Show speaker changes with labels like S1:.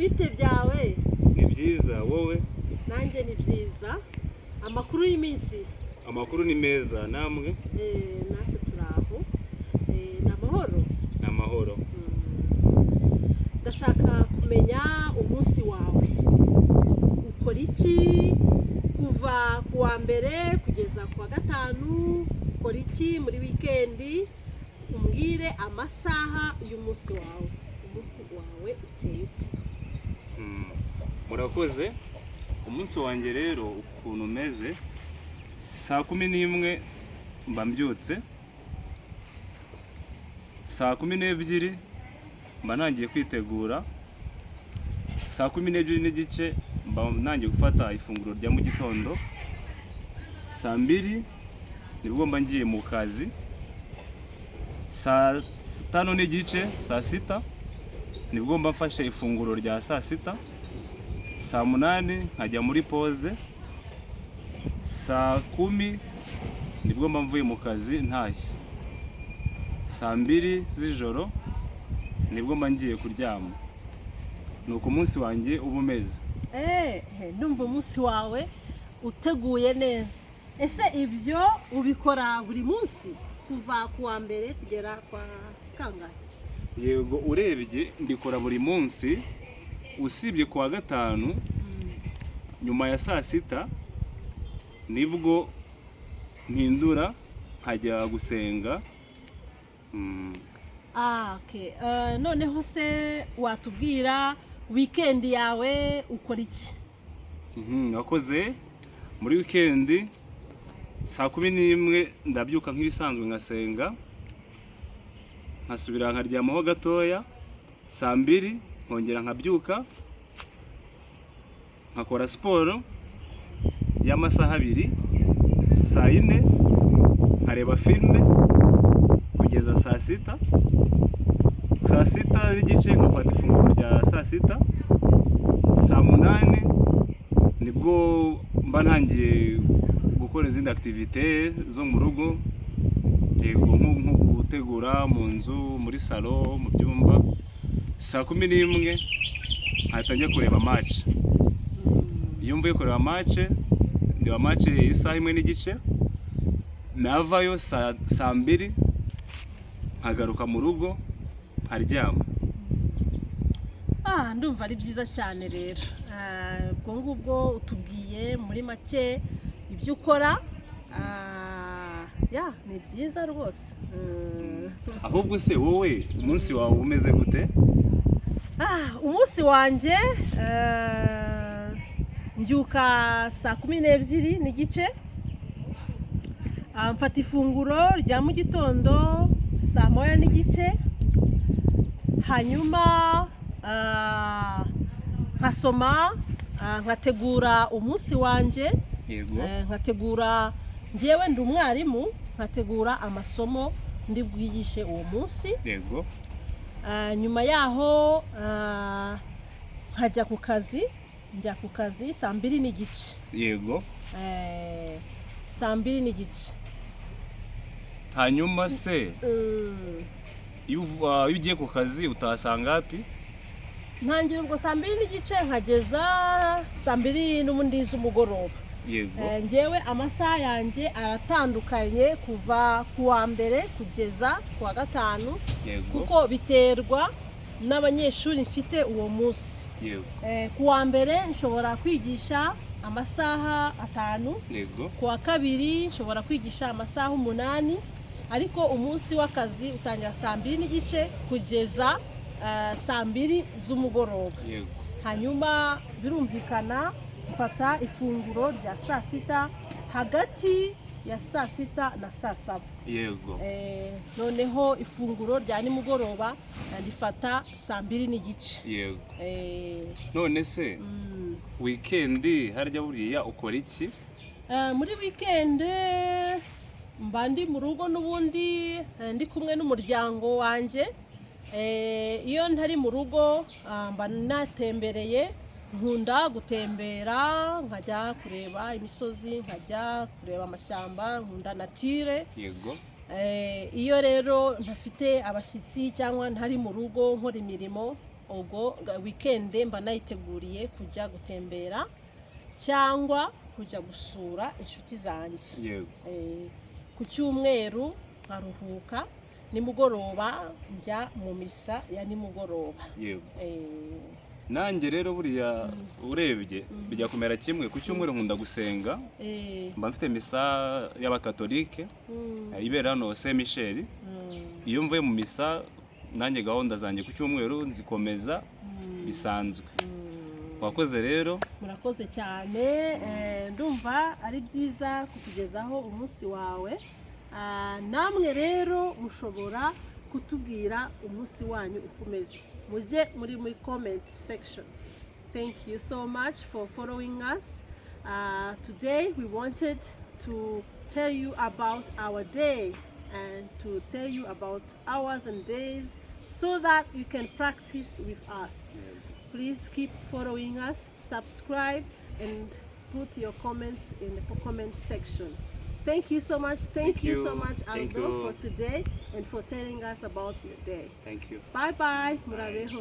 S1: bite byawe?
S2: Ni byiza wowe?
S1: Nanjye ni byiza. Amakuru y'iminsi?
S2: Amakuru ni meza namwe?
S1: Natwe turaho. Namahoro?
S2: Namahoro.
S1: Ndashaka kumenya umunsi wawe. Ukora iki kuva kuwa mbere kugeza kuwa gatanu? Ukora iki muri weekendi? Umbwire amasaha y'umunsi wawe. Umunsi wawe uteye ute?
S2: Murakoze. Umunsi wanjye rero ukuntu umeze, saa 11 mba mbyutse, saa 12 mba nangiye kwitegura, saa 12 n'igice mba nangiye gufata ifunguro rya mu gitondo, saa 2 nibwo mba ngiye mu kazi, saa 5 n'igice, saa 6 nibwo mba mfashe ifunguro rya saa 6, saa 8 nkajya muri pause, saa 10 nibwo mba mvuye mu kazi ntashye, saa 2 z'ijoro nibwo mba ngiye kuryama. Nuko umunsi wanjye uba umeze.
S1: Ndumva umunsi wawe uteguye neza. Ese ibyo ubikora buri munsi kuva kuwa mbere kugera kwa kangahe?
S2: Yego, urebye mbikora buri munsi usibye kuwa gatanu nyuma ya saa 6 nibwo mpindura nkajya gusenga.
S1: Okay. Noneho se watubwira weekend yawe ukora iki?
S2: Nakoze muri weekend saa 11 ndabyuka nk'ibisanzwe ngasenga, nkasubira nkaryamaho gatoya, saa 2 nkongera nkabyuka nkakora siporo y'amasaha 2, saa 4 nkareba filime kugeza saa 6, saa 6 n'igice nkafata ifunguro rya saa 6, saa 8 nibwo mba ntangiye gukora izindi activité zo mu rugo, yego nko gutegura mu nzu, muri salo, mu byumba. Saa 11 nkahita njya kureba match. Iyo mvuye kureba match, ndeba match isaha 1 n'igice, navayo saa 2 nkagaruka mu rugo nkaryama.
S1: Ndumva ari byiza cyane rero. Ubwo ngubwo utubwiye muri make ibyo ukora. Ni byiza rwose.
S2: Ahubwo se wowe umunsi wawe umeze gute?
S1: Umunsi wanjye mbyuka saa 12 n'igice, mfata ifunguro rya mu gitondo saa 1 n'igice, hanyuma nkasoma, nkategura umunsi wanjye.
S2: Yego.
S1: Nkategura, njyewe ndi umwarimu, nkategura amasomo ndi bwigishe uwo munsi.
S2: Yego.
S1: Nyuma yaho nkajya ku kazi, njya ku kazi saa 2 n'igice.
S2: Yego.
S1: Saa 2 n'igice.
S2: Hanyuma se iyo ugiye ku kazi utasanga hapi?
S1: Ntangira ubwo saa 2 n'igice nkageza saa 2 n'ubundi z'umugoroba.
S2: Yego.
S1: Njyewe amasaha yanjye aratandukanye kuva kuwa mbere kugeza kuwa gatanu.
S2: Yego.
S1: Kuko biterwa n'abanyeshuri mfite uwo munsi.
S2: Yego.
S1: Kuwa mbere nshobora kwigisha amasaha 5.
S2: Yego.
S1: Kuwa kabiri nshobora kwigisha amasaha 8, ariko umunsi w'akazi utangira saa 2 n'igice kugeza saa 2 z'umugoroba.
S2: Yego.
S1: Hanyuma birumvikana mfata ifunguro rya saa 6 hagati ya saa 6 na saa 7.
S2: Yego.
S1: Noneho ifunguro rya nimugoroba ndifata saa 2 n'igice.
S2: Yego. None se weekend harya buriya ukora iki?
S1: Muri weekend mba ndi mu rugo n'ubundi ndi kumwe n'umuryango wanjye. Iyo ntari mu rugo mba natembereye, nkunda gutembera, nkajya kureba imisozi, nkajya kureba amashyamba, nkunda nature.
S2: Yego.
S1: Iyo rero ntafite abashyitsi cyangwa ntari mu rugo nkora imirimo, ubwo weekend mba nayiteguriye kujya gutembera cyangwa kujya gusura inshuti zanjye.
S2: yego
S1: Ku cyumweru nkaruhuka, nimugoroba njya mu misa ya nimugoroba.
S2: yego nanjye rero buriya urebye bijya kumera kimwe. Ku cyumweru nkunda gusenga, mba mfite misa y'abakatolike ibera hano Saint Michel. Iyo mvuye mu misa nanjye gahunda zanjye ku cyumweru nzikomeza bisanzwe. Wakoze rero,
S1: murakoze cyane. Ndumva ari byiza kutugezaho umunsi wawe. Namwe rero mushobora kutubwira umunsi wanyu ukomeze, mujye muri comment section. Thank you so much for following us. Today we wanted to tell you about our day and to tell you about hours and days so that you can practice with us. Please keep following us, subscribe, and put your comments in the comment section. Thank you so much. Thank you so much,
S2: Thank
S1: Aldo,
S2: you.
S1: for today and for telling us about your day.
S2: thank you.
S1: Bye bye. Murabeho.